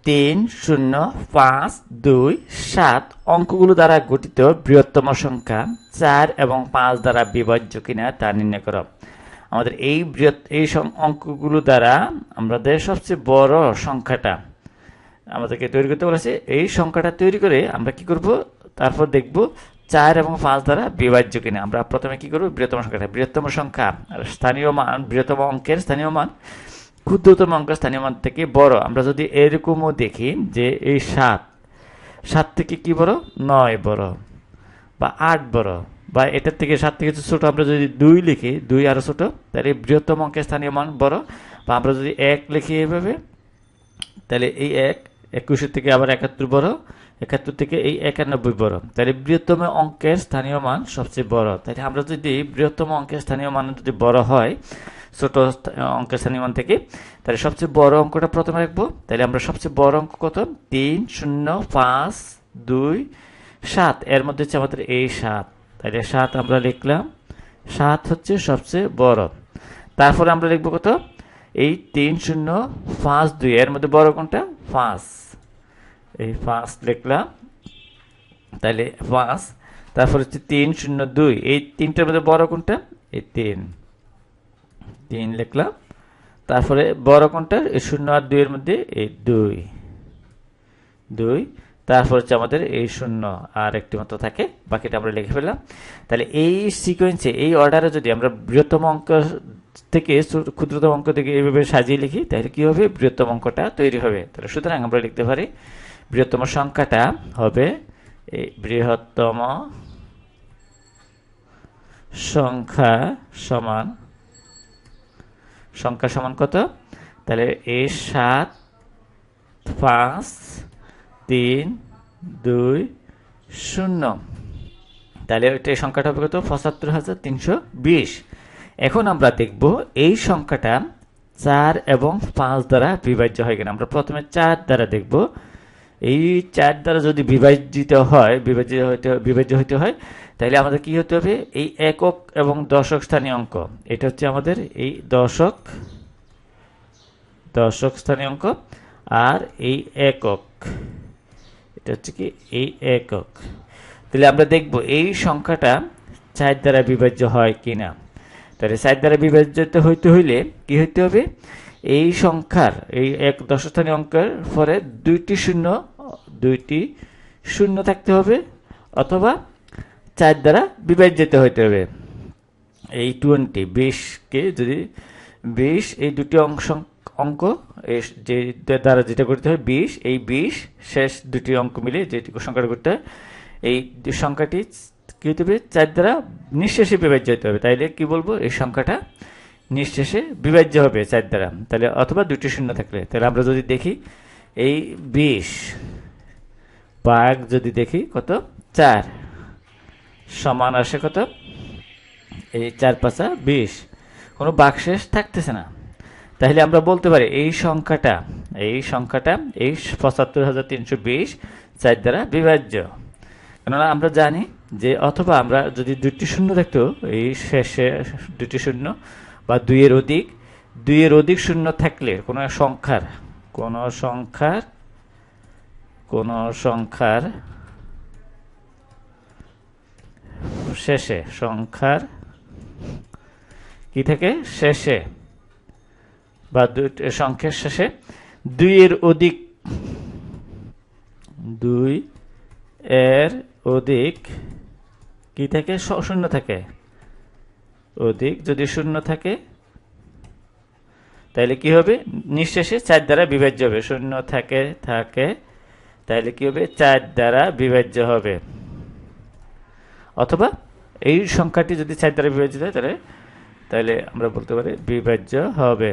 3, 0, 5, 2, 7 অঙ্কগুলো দ্বারা গঠিত বৃহত্তম সংখ্যা 4 এবং 5 দ্বারা বিভাজ্য কিনা তা নির্ণয় করো। আমাদের এই অঙ্কগুলো দ্বারা আমাদের সবচেয়ে বড় সংখ্যাটা আমাদেরকে তৈরি করতে বলেছে। এই সংখ্যাটা তৈরি করে আমরা কি করব, তারপর দেখব 4 এবং 5 দ্বারা বিভাজ্য কিনা। আমরা প্রথমে কি করব, বৃহত্তম সংখ্যা স্থানীয় মান, বৃহত্তম অঙ্কের স্থানীয় মান ক্ষুদ্রতম অঙ্কের স্থানীয় মান থেকে বড়। আমরা যদি এরকমও দেখি যে এই 7 থেকে কি বড়, 9 বড় বা 8 বড়, বা এটার থেকে 7 থেকে ছোট আমরা যদি 2 লিখি, 2 আরো ছোট, তাহলে বৃহত্তম অঙ্কের স্থানীয় মান বড়। বা আমরা যদি 1 লিখি এভাবে, তাহলে এই 21 থেকে আবার 71 বড়, 71 থেকে এই 91 বড়, তাহলে বৃহত্তম অঙ্কের স্থানীয় মান সবচেয়ে বড়। তাহলে আমরা যদি বৃহত্তম অঙ্কের স্থানীয় মান যদি বড় হয় ছোট অঙ্কের স্থানীয় মান থেকে, তাহলে সবচেয়ে বড় অঙ্কটা প্রথমে রাখবো। তাহলে আমরা সবচেয়ে বড় অঙ্ক কত, 3, 0, 5, 2, 7, এর মধ্যে হচ্ছে আমাদের এই 7। তাহলে 7 আমরা লিখলাম, 7 হচ্ছে সবচেয়ে বড়। তারপরে আমরা লিখবো কত, এই 3, 0, 5, 2, এর মধ্যে বড় কোনটা, 5, এই 5 লিখলাম, তাহলে 5। তারপর হচ্ছে 3, 0, 2, এই তিনটার মধ্যে বড় কোনটা, এই 3 লিখলাম। তারপরে বড় কোনটা, এই 0 আর 2 এর মধ্যে এই 2। তারপর হচ্ছে আমাদের এই 0 আর একটি মতো থাকে, বাকিটা আমরা লিখে ফেললাম। তাহলে এই সিকোয়েন্সে, এই অর্ডারে যদি আমরা বৃহত্তম অঙ্ক থেকে ক্ষুদ্রতম অঙ্ক থেকে এইভাবে সাজিয়ে লিখি, তাহলে কি হবে, বৃহত্তম অঙ্কটা তৈরি হবে। তাহলে সুতরাং আমরা লিখতে পারি বৃহত্তম সংখ্যাটা হবে এই বৃহত্তম সংখ্যা সমান কত, তাহলে এই 7, 5, 3, 2, 0। তাহলে এই সংখ্যাটা হবে কত, 75,320। এখন আমরা দেখব এই সংখ্যাটা 4 এবং 5 দ্বারা বিভাজ্য হয় কিনা। আমরা প্রথমে 4 দ্বারা দেখব। এই 4 দ্বারা যদি বিভাজ্য হইতে হয়, তাহলে আমাদের কি হতে হবে, এই একক এবং দশক স্থানীয় অঙ্ক, এটা হচ্ছে আমাদের এই দশক স্থানীয় অঙ্ক, আর এই একক, এটা হচ্ছে কি এই একক। তাহলে আমরা দেখব এই সংখ্যাটা 4 দ্বারা বিভাজ্য হয় কিনা। তাহলে 4 দ্বারা বিভাজ্য হইতে হইলে কি হইতে হবে, এই সংখ্যার এই এক দশস্থানীয় অঙ্কের পরে 2টি শূন্য থাকতে হবে, অথবা 4 দ্বারা বিভাজ্য হইতে হবে। এই 20কে যদি 20, এই দুটি অঙ্ক যে দ্বারা যেটা করতে হয় 20, এই 20 শেষ দুটি অঙ্ক মিলে যে সংখ্যাটা করতে হয়, এই সংখ্যাটি কি হতে হবে, 4 দ্বারা নিঃশেষে বিভাজ্য হতে হবে। তাইলে কি বলবো, এই সংখ্যাটা নিঃশেষে বিভাজ্য হবে 4 দ্বারা। তাহলে অথবা 2টি শূন্য থাকলে, তাহলে আমরা যদি দেখি এই 20 ভাগ যদি দেখি কত, 4 সমান আসে কত, এই 4 5 20, কোনো বাকশেষ থাকতেছে না। তাহলে আমরা বলতে পারি এই সংখ্যাটা এই 75,320 4 দ্বারা বিভাজ্য। কেননা আমরা জানি যে, অথবা আমরা যদি 2টি শূন্য থাকতো, এই শেষে 2টি শূন্য বা 2 এর অধিক শূন্য থাকলে কোনো সংখ্যার শেষে কি থাকে, শেষে বা সংখ্যার শেষে 2 এর অধিক কি থাকে, শূন্য থাকে, অধিক যদি শূন্য থাকে, তাহলে কি হবে, নিঃশেষে 4 দ্বারা বিভাজ্য হবে। শূন্য থাকে, তাহলে কি হবে, 4 দ্বারা বিভাজ্য হবে। অথবা এই সংখ্যাটি যদি 4 দ্বারা বিভাজ্য হয়, তাহলে আমরা বলতে পারি বিভাজ্য হবে।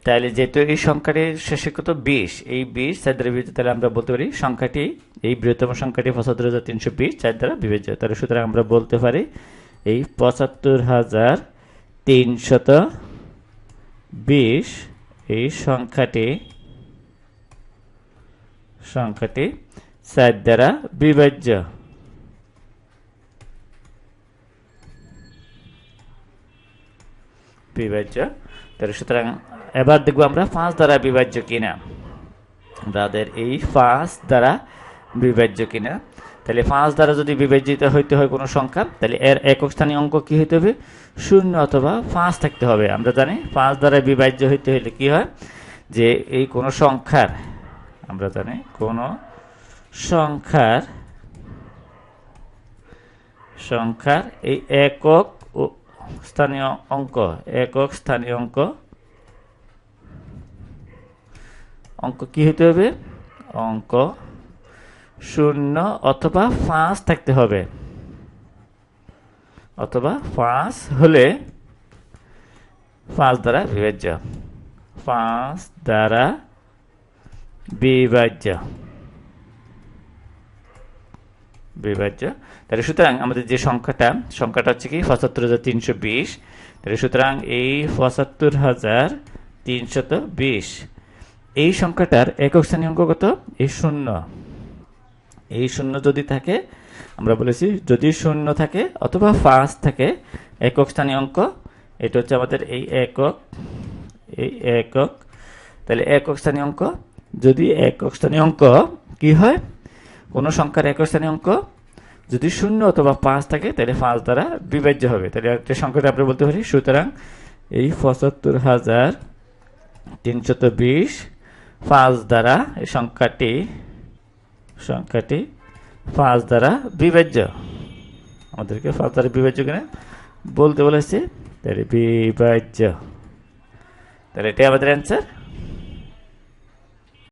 তাহলে যেহেতু এই সংখ্যাটির শেষে কত, 20, এই 20 4 দ্বারা বিভাজ্য, তাহলে আমরা বলতে পারি সংখ্যাটি, এই বৃহত্তম সংখ্যাটি 75,320 4 দ্বারা বিভাজ্য। তাহলে সুতরাং আমরা বলতে পারি এই 75,320 এই সংখ্যাটি 4 দ্বারা বিভাজ্য। তাহলে সুতরাং এবার দেখবো আমরা 5 দ্বারা বিভাজ্য কিনা। আমাদের এই 5 দ্বারা বিভাজ্য কিনা। তাহলে 5 দ্বারা যদি বিভাজিত হইতে হয় কোনো সংখ্যা, তাহলে এর একক স্থানীয় অঙ্ক কি হইতে হবে? 0 অথবা 5 থাকতে হবে। আমরা জানি 5 দ্বারা বিভাজ্য হইতে হইলে কি হয়, যে এই কোনো সংখ্যার, আমরা জানি কোনো সংখ্যার এই একক স্থানীয় অঙ্ক, একক স্থানীয় অঙ্ক কি হইতে হবে? অঙ্ক 0 অথবা 5 থাকতে হবে, অথবা 5 হলে 5 দ্বারা বিভাজ্য, 5 দ্বারা বিভাজ্য। তাহলে সুতরাং আমাদের যে সংখ্যাটা হচ্ছে কি ৭৫,৩২০। তাহলে সুতরাং এই ৭৫,৩২০ এই সংখ্যাটার একক স্থানীয় অঙ্ক কত? এই 0। এই 0 যদি থাকে, আমরা বলেছি যদি 0 থাকে অথবা 5 থাকে একক স্থানীয় অঙ্ক, এটা হচ্ছে আমাদের এই একক, তাহলে একক স্থানীয় অঙ্ক, যদি একক স্থানীয় অঙ্ক কি হয়, কোনো সংখ্যার একক স্থানীয় অঙ্ক যদি 0 অথবা 5 থাকে তাহলে 5 দ্বারা বিভাজ্য হবে। তাহলে একটা সংখ্যাটা আমরা বলতে পারি, সুতরাং এই ৭৫,৩২০ 5 দ্বারা এই সংখ্যাটি 5 দ্বারা বিভাজ্য। আমাদেরকে 5 দ্বারা বিভাজ্য কিনা বলতে বলেছে, তাহলে বিভাজ্য। তাহলে এটাই আমাদের অ্যান্সার।